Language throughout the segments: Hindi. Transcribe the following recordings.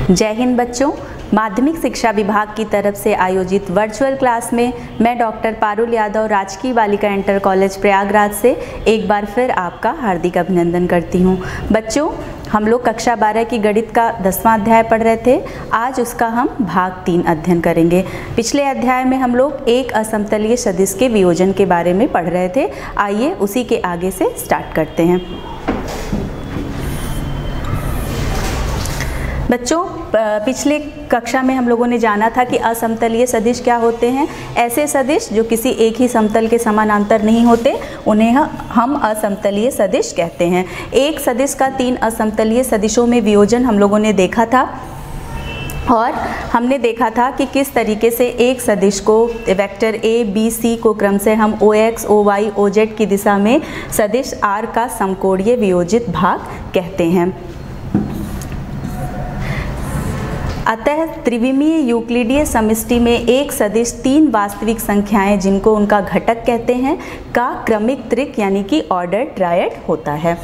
जय हिंद बच्चों। माध्यमिक शिक्षा विभाग की तरफ से आयोजित वर्चुअल क्लास में मैं डॉक्टर पारुल यादव राजकीय बालिका इंटर कॉलेज प्रयागराज से एक बार फिर आपका हार्दिक अभिनंदन करती हूँ। बच्चों, हम लोग कक्षा 12 की गणित का 10वां अध्याय पढ़ रहे थे। आज उसका हम भाग 3 अध्ययन करेंगे। पिछले अध्याय में हम लोग एक असमतलीय सदिश के वियोजन के बारे में पढ़ रहे थे। आइए उसी के आगे से स्टार्ट करते हैं। बच्चों, पिछले कक्षा में हम लोगों ने जाना था कि असमतलीय सदिश क्या होते हैं। ऐसे सदिश जो किसी एक ही समतल के समानांतर नहीं होते, उन्हें हम असमतलीय सदिश कहते हैं। एक सदिश का 3 असमतलीय सदिशों में वियोजन हम लोगों ने देखा था और हमने देखा था कि किस तरीके से एक सदिश को वेक्टर ए बी सी को क्रम से हम O X O Y O Z की दिशा में सदिश आर का समकोणीय वियोजित भाग कहते हैं। अतः त्रिविमीय यूक्लिडीय समष्टि में एक सदिश 3 वास्तविक संख्याएं जिनको उनका घटक कहते हैं का क्रमिक त्रिक यानी कि ऑर्डर ट्रायड होता है।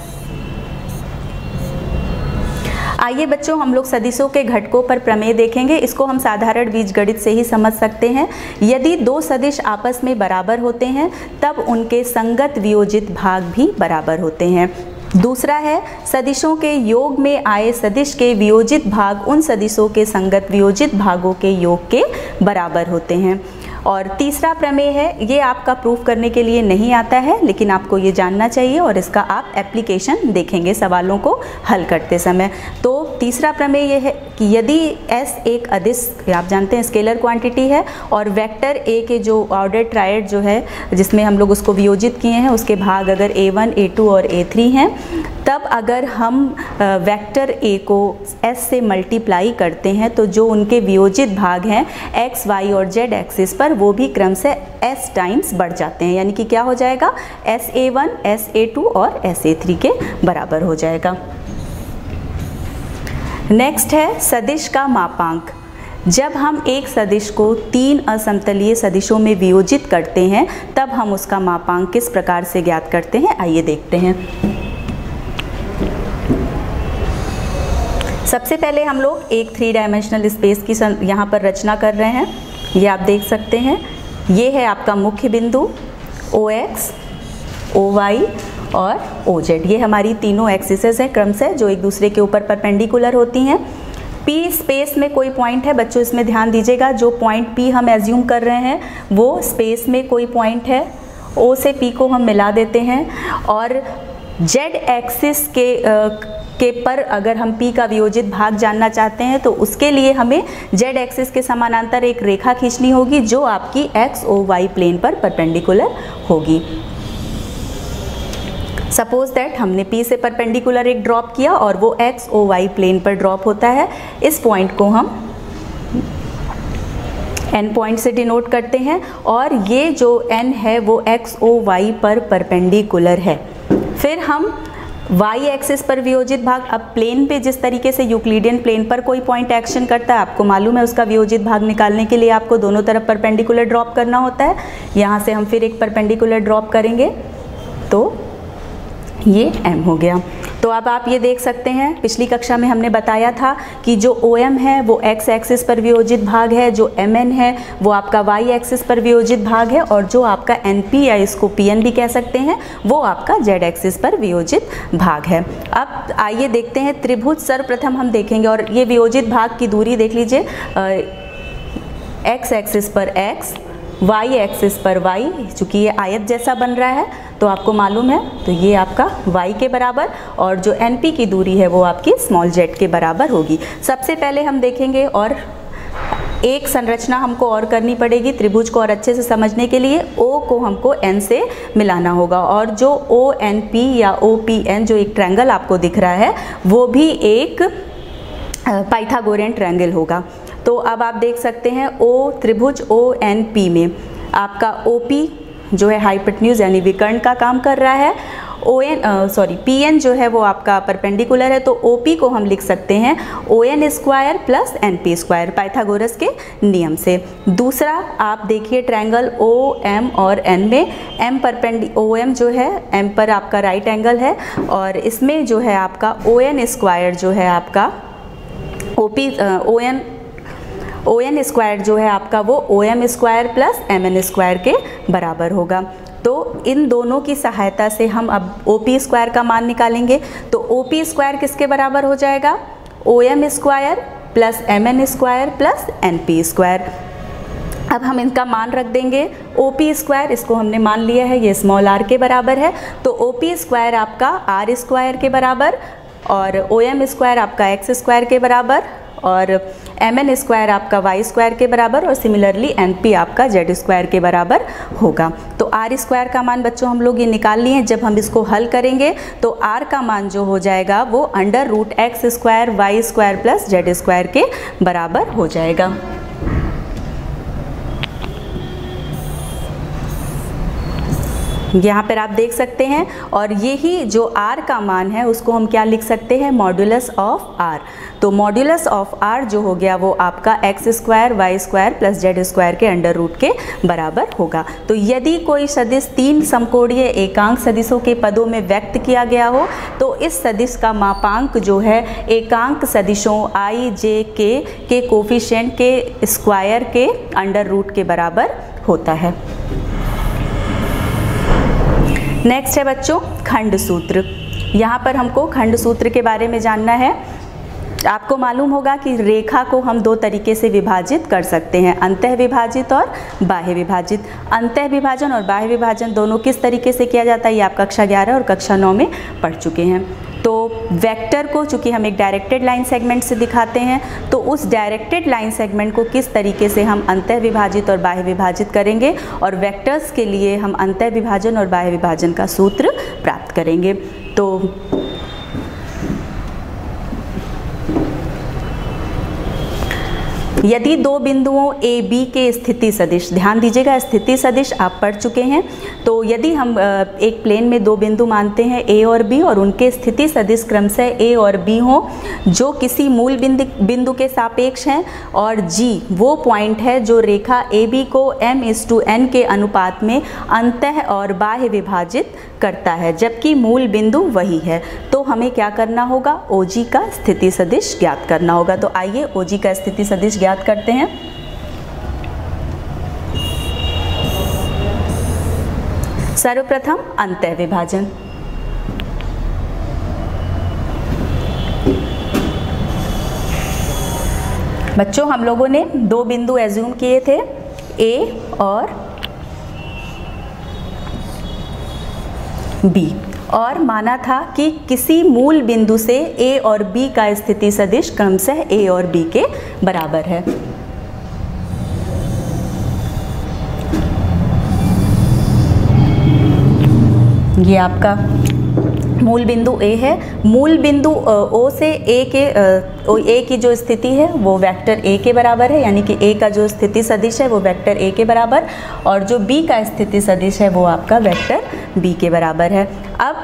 आइए बच्चों, हम लोग सदिशों के घटकों पर प्रमेय देखेंगे। इसको हम साधारण बीजगणित से ही समझ सकते हैं। यदि 2 सदिश आपस में बराबर होते हैं तब उनके संगत वियोजित भाग भी बराबर होते हैं। दूसरा है, सदिशों के योग में आए सदिश के वियोजित भाग उन सदिशों के संगत वियोजित भागों के योग के बराबर होते हैं। और तीसरा प्रमेय है, ये आपका प्रूफ करने के लिए नहीं आता है, लेकिन आपको ये जानना चाहिए और इसका आप एप्लीकेशन देखेंगे सवालों को हल करते समय। तो तीसरा प्रमेय ये है कि यदि S एक अदिश, आप जानते हैं स्केलर क्वांटिटी है, और वेक्टर A के जो ऑर्डर ट्रायड जो है जिसमें हम लोग उसको वियोजित किए हैं, उसके भाग अगर A1 A2 और A3 हैं, तब अगर हम वेक्टर A को S से मल्टीप्लाई करते हैं तो जो उनके वियोजित भाग हैं X, Y और Z एक्सिस पर, वो भी क्रम से S टाइम्स बढ़ जाते हैं। यानी कि क्या हो जाएगा, SA1 SA2 और SA3 के बराबर हो जाएगा। नेक्स्ट है सदिश का मापांक। जब हम एक सदिश को 3 असमतलीय सदिशों में वियोजित करते हैं तब हम उसका मापांक किस प्रकार से ज्ञात करते हैं, आइए देखते हैं। सबसे पहले हम लोग एक 3 डायमेंशनल स्पेस की यहाँ पर रचना कर रहे हैं। ये आप देख सकते हैं, ये है आपका मुख्य बिंदु OX, OY और OZ। ये हमारी तीनों एक्सिसेस हैं क्रम से, जो एक दूसरे के ऊपर परपेंडिकुलर होती हैं। P स्पेस में कोई पॉइंट है बच्चों, इसमें ध्यान दीजिएगा। जो पॉइंट P हम एज्यूम कर रहे हैं वो स्पेस में कोई पॉइंट है। O से P को हम मिला देते हैं और Z एक्सिस के पर अगर हम P का वियोजित भाग जानना चाहते हैं तो उसके लिए हमें Z एक्सिस के समानांतर एक रेखा खींचनी होगी जो आपकी XOY प्लेन पर परपेंडिकुलर होगी। सपोज दैट हमने P से परपेंडिकुलर एक ड्रॉप किया और वो XOY प्लेन पर ड्रॉप होता है। इस पॉइंट को हम N पॉइंट से डिनोट करते हैं और ये जो N है वो XOY पर परपेंडिकुलर है। फिर हम Y एक्सिस पर वियोजित भाग, अब प्लेन पे जिस तरीके से यूक्लिडियन प्लेन पर कोई पॉइंट एक्शन करता है, आपको मालूम है, उसका वियोजित भाग निकालने के लिए आपको दोनों तरफ परपेंडिकुलर ड्रॉप करना होता है। यहाँ से हम फिर एक परपेंडिकुलर ड्रॉप करेंगे तो ये M हो गया। तो अब आप ये देख सकते हैं, पिछली कक्षा में हमने बताया था कि जो OM है वो X एक्सिस पर वियोजित भाग है, जो MN है वो आपका Y एक्सिस पर वियोजित भाग है, और जो आपका NP या इसको PN भी कह सकते हैं वो आपका Z एक्सिस पर वियोजित भाग है। अब आइए देखते हैं त्रिभुज। सर्वप्रथम हम देखेंगे, और ये वियोजित भाग की दूरी देख लीजिए, X एक्सिस पर X, Y एक्सिस पर Y, चूँकि ये आयत जैसा बन रहा है तो आपको मालूम है, तो ये आपका Y के बराबर, और जो NP की दूरी है वो आपकी स्मॉल z के बराबर होगी। सबसे पहले हम देखेंगे, और एक संरचना हमको और करनी पड़ेगी त्रिभुज को और अच्छे से समझने के लिए। O को हमको N से मिलाना होगा, और जो ONP या OPN जो एक ट्रायंगल आपको दिख रहा है वो भी एक पाइथागोरियन ट्रायंगल होगा। तो अब आप देख सकते हैं O त्रिभुज ONP में आपका OP जो है हाइपोटेन्यूज यानी विकर्ण का काम कर रहा है। PN जो है वो आपका परपेंडिकुलर है, तो OP को हम लिख सकते हैं ON square plus NP square Pythagoras के नियम से। दूसरा आप देखिए ट्रायंगल OM और N में OM जो है M पर आपका राइट एंगल है, और इसमें जो है आपका ON स्क्वायर जो है आपका ओ एन स्क्वायर जो है आपका वो O M square plus M N square के बराबर होगा। तो इन दोनों की सहायता से हम अब ओ पी स्क्वायर का मान निकालेंगे। तो ओ पी स्क्वायर किसके बराबर हो जाएगा? O M square plus M N square plus N P square. अब हम इनका मान रख देंगे। ओ पी स्क्वायर इसको हमने मान लिया है, ये स्मॉल आर के बराबर है, तो ओ पी स्क्वायर आपका आर स्क्वायर के बराबर और ओ एम स्क्वायर आपका एक्स स्क्वायर के बराबर और एम एन स्क्वायर आपका वाई स्क्वायर के बराबर और सिमिलरली एन पी आपका जेड स्क्वायर के बराबर होगा। तो आर स्क्वायर का मान बच्चों हम लोग ये निकाल लिए हैं। जब हम इसको हल करेंगे तो आर का मान जो हो जाएगा वो under root X square Y square plus Z square के बराबर हो जाएगा। यहाँ पर आप देख सकते हैं, और यही जो r का मान है उसको हम क्या लिख सकते हैं? Modulus of r। तो मॉड्यूलस ऑफ r जो हो गया वो आपका X square Y square plus Z square के अंडर रूट के बराबर होगा। तो यदि कोई सदिश तीन समकोणीय एकांक सदिशों के पदों में व्यक्त किया गया हो तो इस सदिश का मापांक जो है एकांक सदिशों i j के कोफिशिएंट के स्क्वायर के अंडर रूट के बराबर होता है। नेक्स्ट है बच्चों खंड सूत्र। यहाँ पर हमको खंड सूत्र के बारे में जानना है। आपको मालूम होगा कि रेखा को हम दो तरीके से विभाजित कर सकते हैं, अंतः विभाजित और बाह्य विभाजित। अंतः विभाजन और बाह्य विभाजन दोनों किस तरीके से किया जाता है ये आप कक्षा 11 और कक्षा 9 में पढ़ चुके हैं। तो वेक्टर को चूँकि हम एक डायरेक्टेड लाइन सेगमेंट से दिखाते हैं तो उस डायरेक्टेड लाइन सेगमेंट को किस तरीके से हम अंतः विभाजित और बाह्य विभाजित करेंगे और वेक्टर्स के लिए हम अंतः विभाजन और बाह्य विभाजन का सूत्र प्राप्त करेंगे। तो यदि दो बिंदुओं ए बी के स्थिति सदिश, ध्यान दीजिएगा स्थिति सदिश आप पढ़ चुके हैं, तो यदि हम एक प्लेन में दो बिंदु मानते हैं ए और बी और उनके स्थिति सदिश क्रमशः ए और बी हो जो किसी मूल बिंदु के सापेक्ष हैं और जी वो पॉइंट है जो रेखा ए बी को m/n के अनुपात में अंतः और बाह्य विभाजित करता है जबकि मूल बिंदु वही है, तो हमें क्या करना होगा? OG का स्थिति सदिश ज्ञात करना होगा। तो आइए OG का स्थिति सदिश ज्ञात करते हैं। सर्वप्रथम अंतः विभाजन। बच्चों हम लोगों ने दो बिंदु एज्यूम किए थे A और B और माना था कि किसी मूल बिंदु से A और B का स्थिति सदिश क्रमशः A और B के बराबर है। ये आपका मूल बिंदु A है। मूल बिंदु O से A की जो स्थिति है वो वेक्टर A के बराबर है, यानी कि A का जो स्थिति सदिश है वो वेक्टर A के बराबर और जो B का स्थिति सदिश है वो आपका वेक्टर B के बराबर है। अब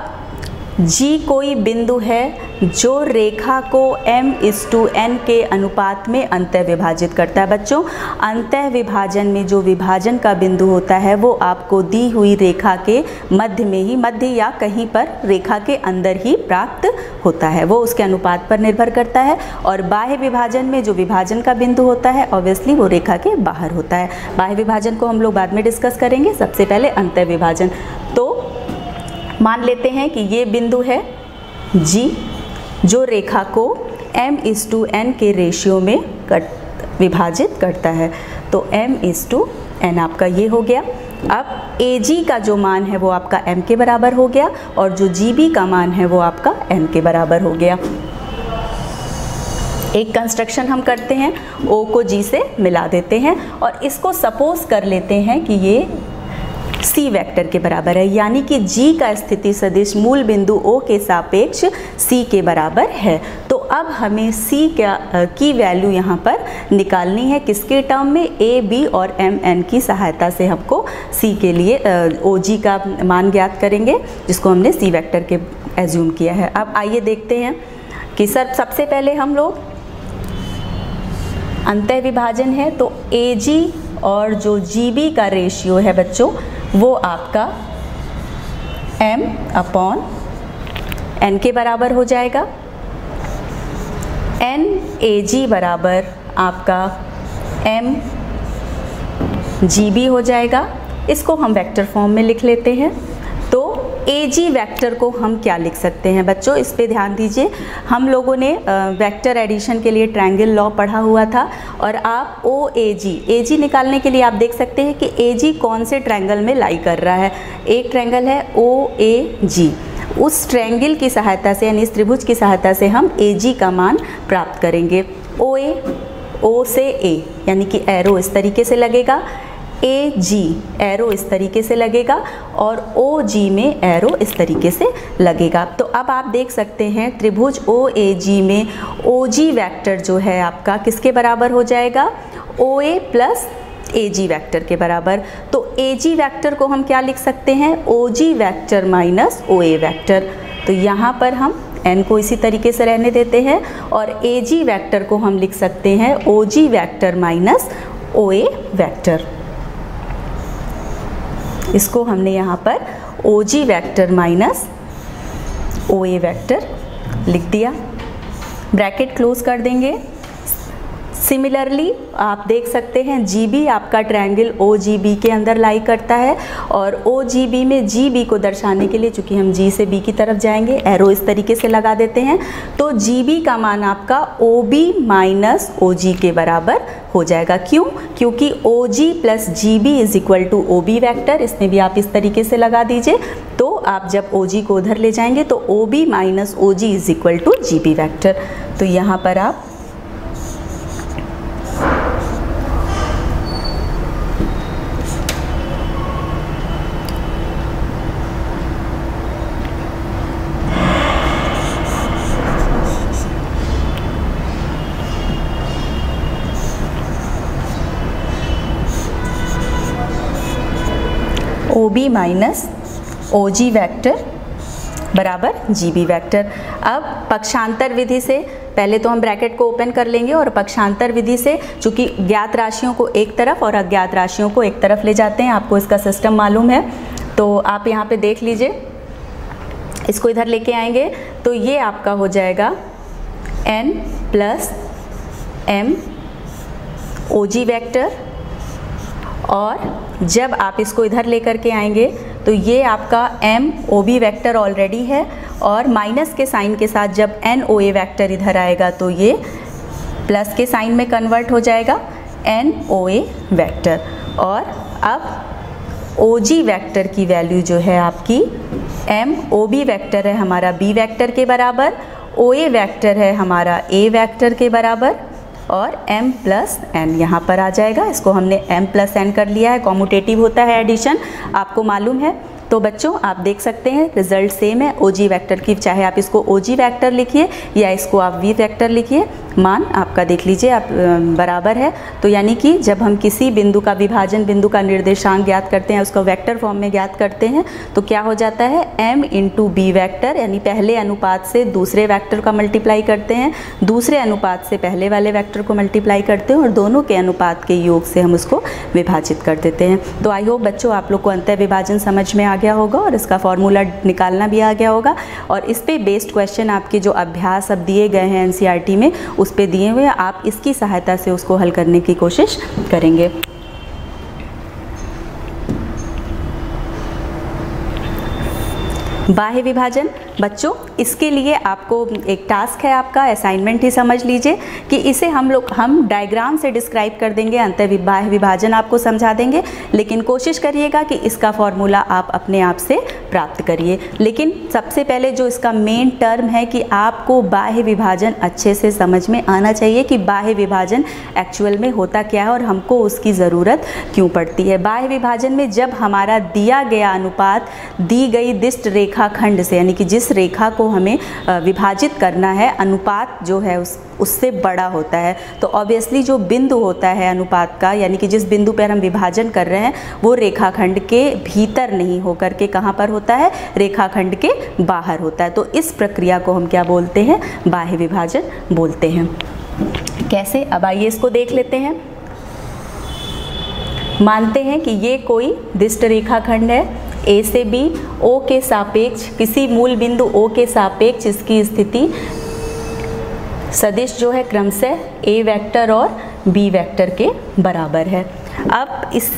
G कोई बिंदु है जो रेखा को m/n के अनुपात में अंतः विभाजित करता है। बच्चों अंतः विभाजन में जो विभाजन का बिंदु होता है वो आपको दी हुई रेखा के मध्य या कहीं पर रेखा के अंदर ही प्राप्त होता है, वो उसके अनुपात पर निर्भर करता है। और बाह्य विभाजन में जो विभाजन का बिंदु होता है ऑब्वियसली वो रेखा के बाहर होता है। बाह्य विभाजन को हम लोग बाद में डिस्कस करेंगे, सबसे पहले अंतः विभाजन। तो मान लेते हैं कि ये बिंदु है G जो रेखा को m/n के रेशियो में विभाजित करता है। तो m/n आपका ये हो गया। अब AG का जो मान है वो आपका m के बराबर हो गया और जो GB का मान है वो आपका n के बराबर हो गया। एक कंस्ट्रक्शन हम करते हैं, O को G से मिला देते हैं और इसको सपोज कर लेते हैं कि ये C वेक्टर के बराबर है, यानी कि G का स्थिति सदिश मूल बिंदु O के सापेक्ष C के बराबर है। तो अब हमें C की वैल्यू यहाँ पर निकालनी है, किसके टर्म में? A, B और m/n की सहायता से हमको C के लिए OG का मान ज्ञात करेंगे जिसको हमने C वेक्टर के एज्यूम किया है। अब आइए देखते हैं कि सबसे पहले हम लोग अंतः विभाजन है तो AG और जो GB का रेशियो है बच्चों वो आपका m/n के बराबर हो जाएगा। NAG बराबर आपका MGB हो जाएगा। इसको हम वेक्टर फॉर्म में लिख लेते हैं। तो AG वेक्टर को हम क्या लिख सकते हैं बच्चों, इस पे ध्यान दीजिए। हम लोगों ने वेक्टर एडिशन के लिए ट्रायंगल लॉ पढ़ा हुआ था और आप AG निकालने के लिए आप देख सकते हैं कि AG कौन से ट्रायंगल में लाई कर रहा है। एक ट्रायंगल है OAG, उस ट्रायंगल की सहायता से यानी इस त्रिभुज की सहायता से हम AG का मान प्राप्त करेंगे। O से A यानी कि एरो इस तरीके से लगेगा, AG एरो इस तरीके से लगेगा और OG में एरो इस तरीके से लगेगा। तो अब आप देख सकते हैं त्रिभुज OAG में OG वेक्टर जो है आपका किसके बराबर हो जाएगा, OA प्लस AG वेक्टर के बराबर। तो AG वेक्टर को हम क्या लिख सकते हैं, OG vector minus OA vector. तो यहाँ पर हम n को इसी तरीके से रहने देते हैं और AG वेक्टर को हम लिख सकते हैं OG vector minus OA vector. इसको हमने यहाँ पर OG vector minus OA vector लिख दिया, ब्रैकेट क्लोज कर देंगे। सिमिलरली आप देख सकते हैं GB आपका ट्रायंगल OGB के अंदर लाई करता है और OGB में GB को दर्शाने के लिए चूंकि हम G से B की तरफ जाएंगे एरो इस तरीके से लगा देते हैं। तो GB का मान आपका OB माइनस OG के बराबर हो जाएगा। क्यों? क्योंकि OG plus GB is equal to OB vector, इसमें भी आप इस तरीके से लगा दीजिए। तो आप जब OG को उधर ले जाएंगे तो OB minus OG is equal to GB vector. तो यहाँ पर आप OB माइनस OG वेक्टर बराबर GB वेक्टर। अब पक्षांतर विधि से पहले तो हम ब्रैकेट को ओपन कर लेंगे और पक्षांतर विधि से चूंकि ज्ञात राशियों को एक तरफ और अज्ञात राशियों को एक तरफ ले जाते हैं, आपको इसका सिस्टम मालूम है। तो आप यहाँ पे देख लीजिए, इसको इधर लेके आएंगे तो ये आपका हो जाएगा N plus M OG vector और जब आप इसको इधर लेकर के आएंगे तो ये आपका M OB वेक्टर ऑलरेडी है और माइनस के साइन के साथ जब N OA वेक्टर इधर आएगा तो ये प्लस के साइन में कन्वर्ट हो जाएगा N OA वेक्टर। और अब OG वेक्टर की वैल्यू जो है आपकी M OB वेक्टर है हमारा B वेक्टर के बराबर, OA वेक्टर है हमारा A वेक्टर के बराबर और m प्लस n यहाँ पर आ जाएगा। इसको हमने m प्लस n कर लिया है, कॉम्यूटेटिव होता है एडिशन, आपको मालूम है। तो बच्चों आप देख सकते हैं रिजल्ट सेम है OG वेक्टर की, चाहे आप इसको OG वेक्टर लिखिए या इसको आप V वेक्टर लिखिए, मान आपका देख लीजिए आप बराबर है। तो यानी कि जब हम किसी बिंदु का विभाजन, बिंदु का निर्देशांक ज्ञात करते हैं, उसको वेक्टर फॉर्म में ज्ञात करते हैं तो क्या हो जाता है m इंटू B वेक्टर, यानी पहले अनुपात से दूसरे वेक्टर का मल्टीप्लाई करते हैं, दूसरे अनुपात से पहले वाले वेक्टर को मल्टीप्लाई करते हैं और दोनों के अनुपात के योग से हम उसको विभाजित कर देते हैं। तो आई होप बच्चों आप लोग को अंतर विभाजन समझ में आ गया होगा और इसका फॉर्मूला निकालना भी आ गया होगा। और इस पे बेस्ड क्वेश्चन आपके जो अभ्यास अब दिए गए हैं NCERT में उस पे दिए हुए, आप इसकी सहायता से उसको हल करने की कोशिश करेंगे। बाह्य विभाजन बच्चों, इसके लिए आपको एक टास्क है, आपका असाइनमेंट ही समझ लीजिए कि इसे हम डायग्राम से डिस्क्राइब कर देंगे, अंतर बाह्य विभाजन आपको समझा देंगे, लेकिन कोशिश करिएगा कि इसका फॉर्मूला आप अपने आप से प्राप्त करिए। लेकिन सबसे पहले जो इसका मेन टर्म है कि आपको बाह्य विभाजन अच्छे से समझ में आना चाहिए कि बाह्य विभाजन एक्चुअल में होता क्या है और हमको उसकी ज़रूरत क्यों पड़ती है। बाह्य विभाजन में जब हमारा दिया गया अनुपात दी गई दिष्ट रेखाखंड से, यानी कि जिस रेखा को हमें विभाजित करना है, अनुपात जो है उससे बड़ा होता है, तो ऑब्वियसली जो बिंदु होता है अनुपात का, यानी कि जिस बिंदु पर हम विभाजन कर रहे हैं वो रेखाखंड के भीतर नहीं होकर के कहाँ पर होता है, रेखाखंड के बाहर होता है। तो इस प्रक्रिया को हम क्या बोलते हैं, बाह्य विभाजन बोलते हैं। कैसे, अब आइए इसको देख लेते हैं। मानते हैं कि ये कोई दिष्ट रेखाखंड है A से B, O के सापेक्ष किसी मूल बिंदु O के सापेक्ष इसकी स्थिति सदिश जो है क्रमशः ए वेक्टर और बी वेक्टर के बराबर है। अब इस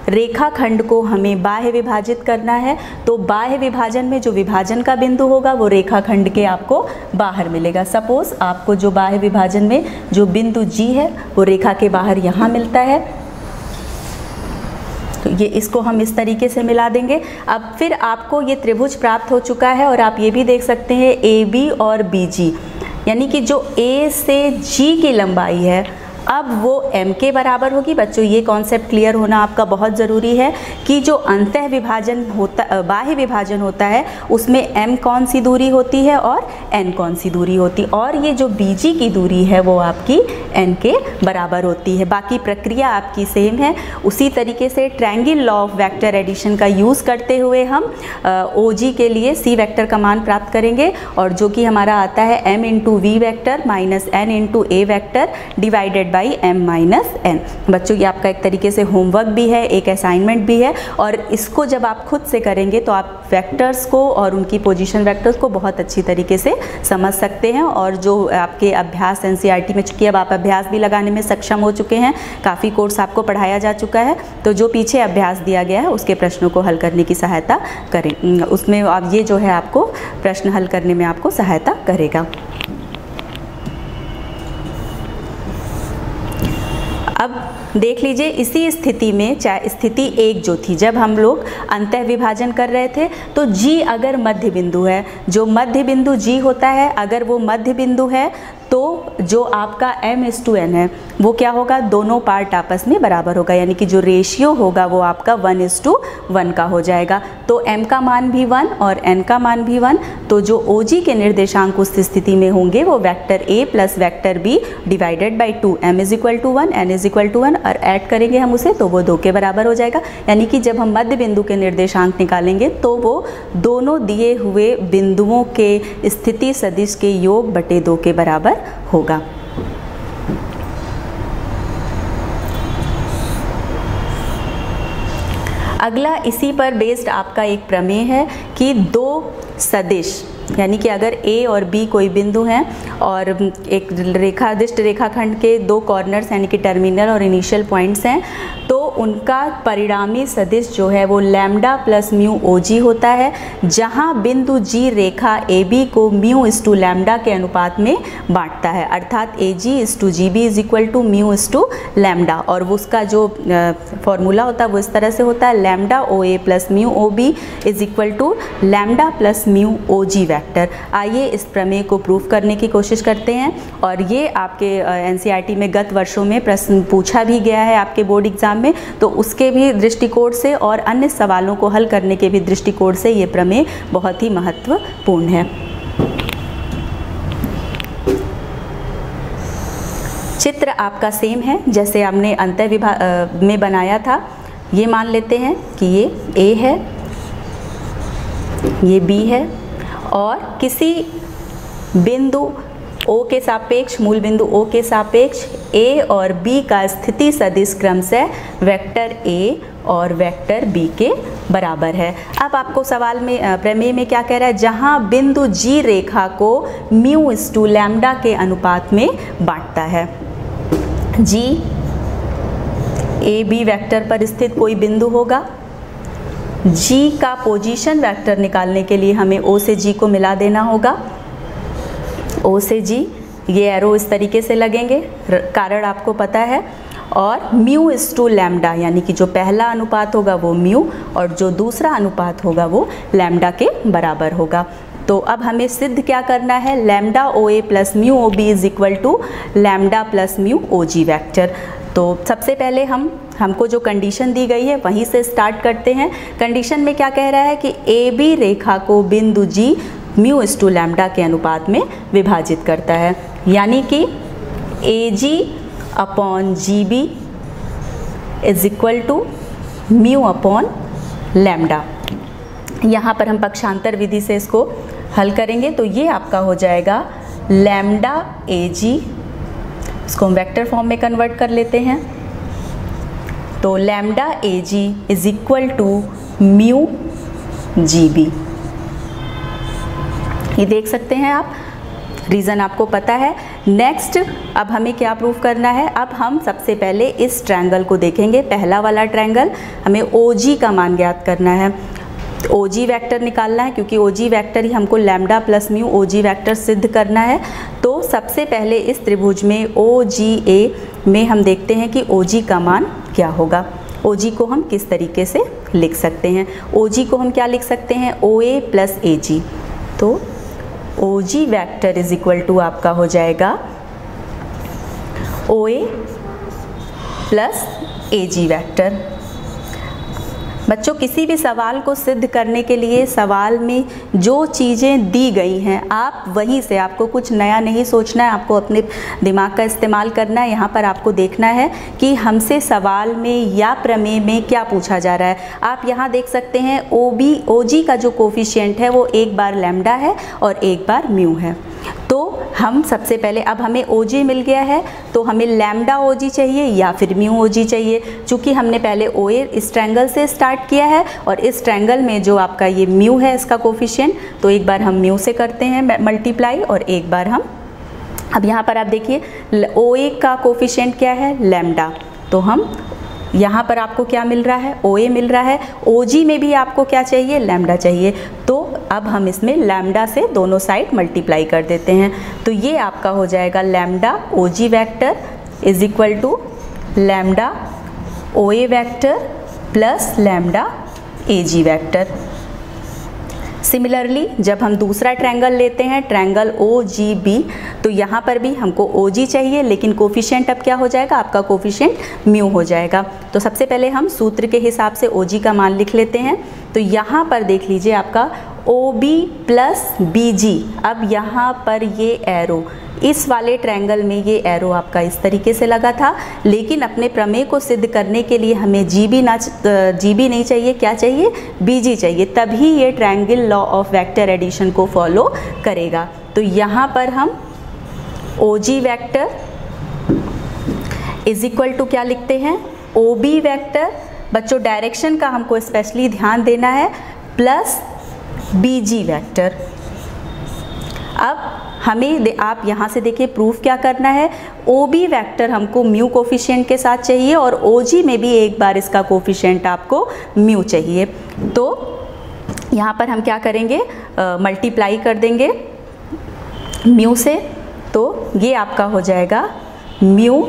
रेखाखंड को हमें बाह्य विभाजित करना है, तो बाह्य विभाजन में जो विभाजन का बिंदु होगा वो रेखाखंड के आपको बाहर मिलेगा। सपोज आपको जो बाह्य विभाजन में जो बिंदु G है वो रेखा के बाहर यहाँ मिलता है, तो ये इसको हम इस तरीके से मिला देंगे। अब फिर आपको ये त्रिभुज प्राप्त हो चुका है और आप ये भी देख सकते हैं AB और BG, यानी कि जो A से G की लंबाई है अब वो M के बराबर होगी। बच्चों ये कॉन्सेप्ट क्लियर होना आपका बहुत ज़रूरी है कि जो अंतः विभाजन होता, बाह्य विभाजन होता है उसमें M कौन सी दूरी होती है और N कौन सी दूरी होती है, और ये जो BG की दूरी है वो आपकी N के बराबर होती है। बाकी प्रक्रिया आपकी सेम है। उसी तरीके से triangle law of vector addition का यूज़ करते हुए हम OG के लिए C वेक्टर का मान प्राप्त करेंगे, और जो कि हमारा आता है M into V vector minus N into A vector divided by M minus N। बच्चों ये आपका एक तरीके से होमवर्क भी है, एक असाइनमेंट भी है, और इसको जब आप खुद से करेंगे तो आप वेक्टर्स को और उनकी पोजीशन वेक्टर्स को बहुत अच्छी तरीके से समझ सकते हैं। और जो आपके अभ्यास NCERT में, चूँकि अब आप अभ्यास भी लगाने में सक्षम हो चुके हैं, काफ़ी कोर्स आपको पढ़ाया जा चुका है, तो जो पीछे अभ्यास दिया गया है उसके प्रश्नों को हल करने की सहायता करें, उसमें अब ये जो है आपको प्रश्न हल करने में आपको सहायता करेगा। अब देख लीजिए इसी स्थिति में, चाहे स्थिति 1 जो थी जब हम लोग अंतः विभाजन कर रहे थे, तो G अगर मध्य बिंदु है, जो मध्य बिंदु G होता है अगर वो मध्य बिंदु है तो जो आपका M/N है वो क्या होगा, दोनों पार्ट आपस में बराबर होगा, यानी कि जो रेशियो होगा वो आपका 1:1 का हो जाएगा। तो M का मान भी 1 और N का मान भी 1, तो जो OG के निर्देशांक उस स्थिति में होंगे वो vector A plus vector B divided by 2, M = 1 N = 1, और ऐड करेंगे हम उसे तो वो 2 के बराबर हो जाएगा। यानी कि जब हम मध्य बिंदु के निर्देशांक निकालेंगे तो वो दोनों दिए हुए बिंदुओं के स्थिति सदिश के योग बटे 2 के बराबर होगा। अगला इसी पर बेस्ड आपका एक प्रमेय है कि दो सदिश, यानी कि अगर A और B कोई बिंदु हैं और एक रेखादिष्ट रेखाखंड के दो कॉर्नर्स यानी कि टर्मिनल और इनिशियल पॉइंट्स हैं, तो उनका परिणामी सदिश जो है वो लैम्डा प्लस म्यू OG होता है, जहां बिंदु G रेखा AB को μ लैम्डा के अनुपात में बांटता है, अर्थात AG/GB = μ लैम्डा, और वो उसका जो फॉर्मूला होता है वो इस तरह से होता है, lambda OA plus mu OB = lambda plus mu OG vector. आइए इस प्रमेय को प्रूव करने की कोशिश करते हैं, और ये आपके NCERT में गत वर्षों में प्रश्न पूछा भी गया है आपके बोर्ड एग्जाम में, तो उसके भी दृष्टिकोण से और अन्य सवालों को हल करने के भी दृष्टिकोण से ये प्रमेय बहुत ही महत्वपूर्ण है। चित्र आपका सेम है जैसे हमने अंतः विभाग में बनाया था। ये मान लेते हैं कि ये A है, ये B है, और किसी बिंदु O के सापेक्ष, मूल बिंदु O के सापेक्ष A और B का स्थिति सदिश क्रमशः वेक्टर A और वेक्टर B के बराबर है। अब आपको सवाल में प्रमेय में क्या कह रहा है, जहां बिंदु G रेखा को μ लैम्डा के अनुपात में बांटता है। G AB वेक्टर पर स्थित कोई बिंदु होगा, G का पोजीशन वेक्टर निकालने के लिए हमें O से G को मिला देना होगा। O से G ये एरो इस तरीके से लगेंगे, कारण आपको पता है, और μ लैम्डा यानी कि जो पहला अनुपात होगा वो म्यू और जो दूसरा अनुपात होगा वो लैम्डा के बराबर होगा। तो अब हमें सिद्ध क्या करना है, lambda OA plus mu OB = lambda plus mu OG vector. तो सबसे पहले हमको जो कंडीशन दी गई है वहीं से स्टार्ट करते हैं। कंडीशन में क्या कह रहा है कि AB रेखा को बिंदु G μ लैम्डा के अनुपात में विभाजित करता है, यानी कि AG/GB = μ लैम्डा। यहाँ पर हम पक्षांतर विधि से इसको हल करेंगे तो ये आपका हो जाएगा लैम्डा AG, इसको हम वेक्टर फॉर्म में कन्वर्ट कर लेते हैं, तो लैम्डा AG = म्यू GB। ये देख सकते हैं आप, रीज़न आपको पता है। नेक्स्ट अब हमें क्या प्रूव करना है, अब हम सबसे पहले इस ट्रायंगल को देखेंगे। पहला वाला ट्रायंगल, हमें OG का मान ज्ञात करना है, OG वेक्टर निकालना है, क्योंकि OG वेक्टर ही हमको lambda plus mu OG vector सिद्ध करना है। तो सबसे पहले इस त्रिभुज में OGA में हम देखते हैं कि OG का मान क्या होगा। OG को हम किस तरीके से लिख सकते हैं, OG को हम क्या लिख सकते हैं, OA प्लस AG। तो OG vector is equal to आपका हो जाएगा OA प्लस AG वेक्टर। बच्चों, किसी भी सवाल को सिद्ध करने के लिए सवाल में जो चीज़ें दी गई हैं आप वहीं से, आपको कुछ नया नहीं सोचना है, आपको अपने दिमाग का इस्तेमाल करना है। यहाँ पर आपको देखना है कि हमसे सवाल में या प्रमेय में क्या पूछा जा रहा है। आप यहाँ देख सकते हैं OG का जो कोफिशिएंट है वो एक बार लैम्डा है और एक बार म्यू है। तो हम सबसे पहले, अब हमें OG मिल गया है तो हमें लैम्डा OG चाहिए या फिर म्यू OG चाहिए। चूँकि हमने पहले OA इस ट्रायंगल से स्टार्ट किया है और इस ट्रायंगल में जो आपका ये म्यू है इसका कोफिशिएंट, तो एक बार हम म्यू से करते हैं मल्टीप्लाई और एक बार हम, अब यहाँ पर आप देखिए OA का कोफिशिएंट क्या है, लैम्डा। तो हम यहाँ पर आपको क्या मिल रहा है, OA मिल रहा है। OG में भी आपको क्या चाहिए, लैम्डा चाहिए। तो अब हम इसमें लैम्डा से दोनों साइड मल्टीप्लाई कर देते हैं। तो ये आपका हो जाएगा lambda OG vector is equal to lambda OA vector plus lambda AG vector. Similarly जब हम दूसरा ट्रायंगल लेते हैं, ट्रायंगल OGB, तो यहाँ पर भी हमको OG चाहिए, लेकिन कोफिशिएंट अब क्या हो जाएगा, आपका कोफिशिएंट म्यू हो जाएगा। तो सबसे पहले हम सूत्र के हिसाब से OG का मान लिख लेते हैं। तो यहाँ पर देख लीजिए आपका OB प्लस BG। अब यहाँ पर ये एरो, इस वाले ट्रायंगल में ये एरो आपका इस तरीके से लगा था, लेकिन अपने प्रमेय को सिद्ध करने के लिए हमें GB नहीं चाहिए, क्या चाहिए, BG चाहिए, तभी ये triangle law of vector addition को फॉलो करेगा। तो यहाँ पर हम OG vector is equal to क्या लिखते हैं, OB वेक्टर, बच्चों डायरेक्शन का हमको स्पेशली ध्यान देना है, प्लस BG वेक्टर। अब हमें आप यहाँ से देखिए प्रूफ क्या करना है, OB वेक्टर हमको म्यू कोफिशिएंट के साथ चाहिए और OG में भी एक बार इसका कोफिशिएंट आपको म्यू चाहिए। तो यहाँ पर हम क्या करेंगे, मल्टीप्लाई कर देंगे म्यू से। तो ये आपका हो जाएगा mu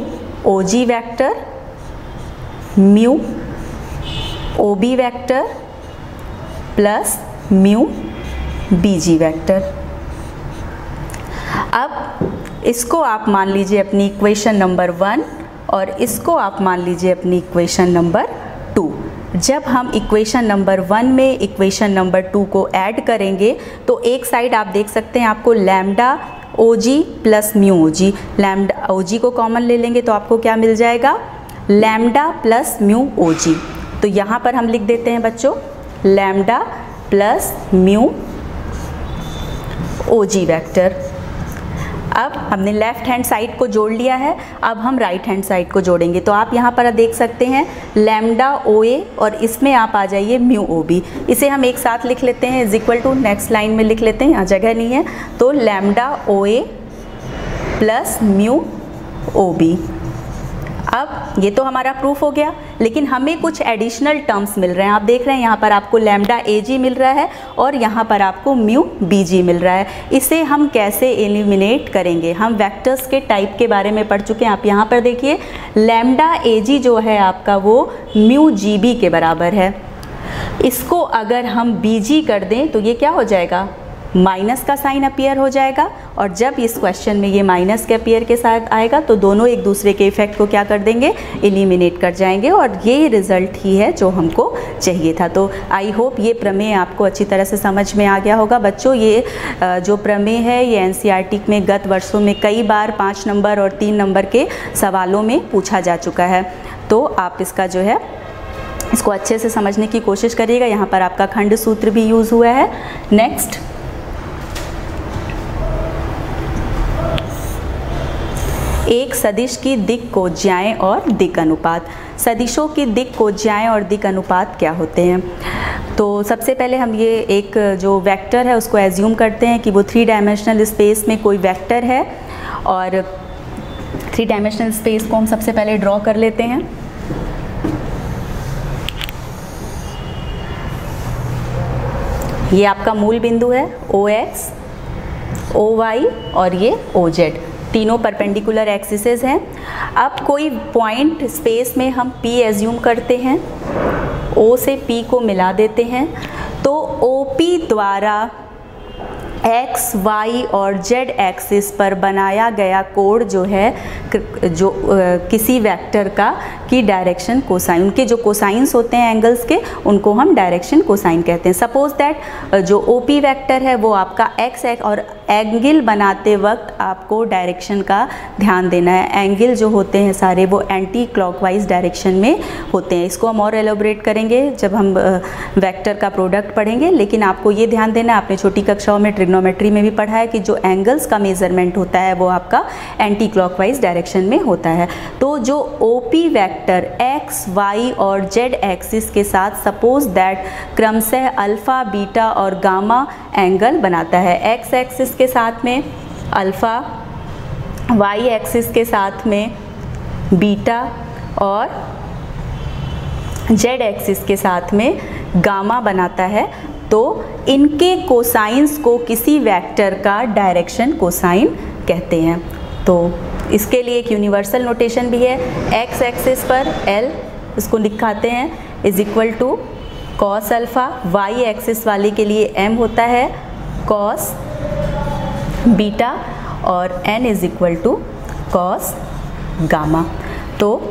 OG vector mu OB vector plus mu BG vector. अब इसको आप मान लीजिए अपनी इक्वेशन नंबर 1 और इसको आप मान लीजिए अपनी इक्वेशन नंबर 2। जब हम इक्वेशन नंबर 1 में इक्वेशन नंबर 2 को ऐड करेंगे तो एक साइड आप देख सकते हैं आपको lambda OG plus mu OG, lambda OG को कॉमन ले लेंगे तो आपको क्या मिल जाएगा, लैम्डा प्लस म्यू OG। तो यहाँ पर हम लिख देते हैं बच्चों lambda plus mu OG vector. अब हमने लेफ़्ट हैंड साइड को जोड़ लिया है, अब हम राइट हैंड साइड को जोड़ेंगे। तो आप यहाँ पर देख सकते हैं लैम्डा OA और इसमें आप आ जाइए म्यू OB। इसे हम एक साथ लिख लेते हैं is equal to, next line में लिख लेते हैं, यहाँ जगह नहीं है। तो lambda OA plus mu OB। अब ये तो हमारा प्रूफ हो गया, लेकिन हमें कुछ एडिशनल टर्म्स मिल रहे हैं। आप देख रहे हैं यहाँ पर आपको लैम्डा AG मिल रहा है और यहाँ पर आपको म्यू BG मिल रहा है। इसे हम कैसे एलिमिनेट करेंगे, हम वेक्टर्स के टाइप के बारे में पढ़ चुके हैं। आप यहाँ पर देखिए लैम्डा AG जो है आपका वो म्यू GB के बराबर है। इसको अगर हम BG कर दें तो ये क्या हो जाएगा, माइनस का साइन अपीयर हो जाएगा, और जब इस क्वेश्चन में ये माइनस के अपीयर के साथ आएगा तो दोनों एक दूसरे के इफेक्ट को क्या कर देंगे, एलिमिनेट कर जाएंगे, और ये रिजल्ट ही है जो हमको चाहिए था। तो आई होप ये प्रमेय आपको अच्छी तरह से समझ में आ गया होगा बच्चों। ये जो प्रमेय है ये NCERT में गत वर्षों में कई बार 5 नंबर और 3 नंबर के सवालों में पूछा जा चुका है। तो आप इसका जो है इसको अच्छे से समझने की कोशिश करिएगा। यहाँ पर आपका खंड सूत्र भी यूज़ हुआ है। नेक्स्ट, एक सदिश की दिक् कोज्याएं और दिक् अनुपात। सदिशों की दिक् कोज्याएं और दिक् अनुपात क्या होते हैं? तो सबसे पहले हम ये एक जो वेक्टर है उसको एज्यूम करते हैं कि वो 3 डायमेंशनल स्पेस में कोई वेक्टर है, और 3 डायमेंशनल स्पेस को हम सबसे पहले ड्रॉ कर लेते हैं। ये आपका मूल बिंदु है OX, OY और ये OZ, तीनों परपेंडिकुलर एक्सिसेस हैं। अब कोई पॉइंट स्पेस में हम P एज्यूम करते हैं, O से P को मिला देते हैं, तो OP द्वारा X, Y और Z एक्सिस पर बनाया गया कोण जो है किसी वेक्टर का की डायरेक्शन कोसाइन, उनके जो कोसाइंस होते हैं एंगल्स के, उनको हम डायरेक्शन कोसाइन कहते हैं। सपोज दैट जो OP वेक्टर है वो आपका X और एंगल बनाते वक्त आपको डायरेक्शन का ध्यान देना है। एंगल जो होते हैं सारे वो एंटी क्लॉकवाइज डायरेक्शन में होते हैं। इसको हम और एलोबरेट करेंगे जब हम वेक्टर का प्रोडक्ट पढ़ेंगे, लेकिन आपको ये ध्यान देना है, आपने छोटी कक्षाओं में ट्रिग्नोमेट्री में भी पढ़ा है कि जो एंगल्स का मेजरमेंट होता है वो आपका एंटी क्लॉकवाइज डायरेक्शन में होता है। तो जो OP वेक्टर X, Y और Z एक्सिस के साथ सपोज दैट क्रमशः अल्फ़ा, बीटा और गामा एंगल बनाता है। X एक्सिस के साथ में अल्फ़ा, Y एक्सिस के साथ में बीटा और Z एक्सिस के साथ में गामा बनाता है, तो इनके कोसाइंस को किसी वेक्टर का डायरेक्शन कोसाइन कहते हैं। तो इसके लिए एक यूनिवर्सल नोटेशन भी है। X एक्सिस पर L, इसको लिखाते हैं, is equal to cos alpha. Y axis वाले के लिए M होता है कॉस बीटा और N is equal to cos gamma. तो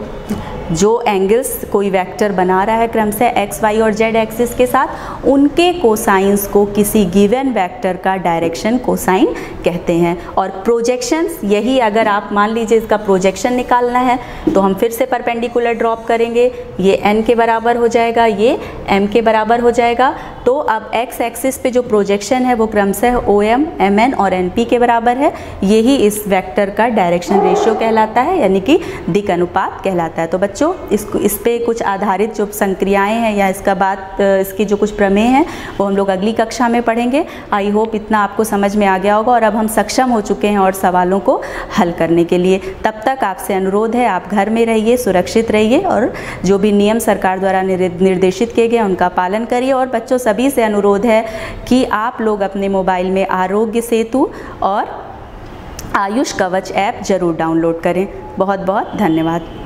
जो एंगल्स कोई वेक्टर बना रहा है क्रमशः X, Y और Z एक्सिस के साथ, उनके कोसाइंस को किसी गिवन वेक्टर का डायरेक्शन कोसाइन कहते हैं। और प्रोजेक्शंस, यही अगर आप मान लीजिए इसका प्रोजेक्शन निकालना है तो हम फिर से परपेंडिकुलर ड्रॉप करेंगे, ये n के बराबर हो जाएगा, ये m के बराबर हो जाएगा। तो अब x एक्सिस पे जो प्रोजेक्शन है वो क्रमशः OM, MN और NP के बराबर है। यही इस वेक्टर का डायरेक्शन रेशियो कहलाता है, यानी कि दिक् अनुपात कहलाता है। तो बच्चों इस पे कुछ आधारित जो संक्रियाएं हैं या इसकी जो कुछ प्रमेय हैं वो हम लोग अगली कक्षा में पढ़ेंगे। आई होप इतना आपको समझ में आ गया होगा और अब हम सक्षम हो चुके हैं और सवालों को हल करने के लिए। तब तक आपसे अनुरोध है, आप घर में रहिए, सुरक्षित रहिए और जो भी नियम सरकार द्वारा निर्देशित किए गए उनका पालन करिए। और बच्चों सभी से अनुरोध है कि आप लोग अपने मोबाइल में आरोग्य सेतु और आयुष कवच ऐप जरूर डाउनलोड करें। बहुत बहुत धन्यवाद।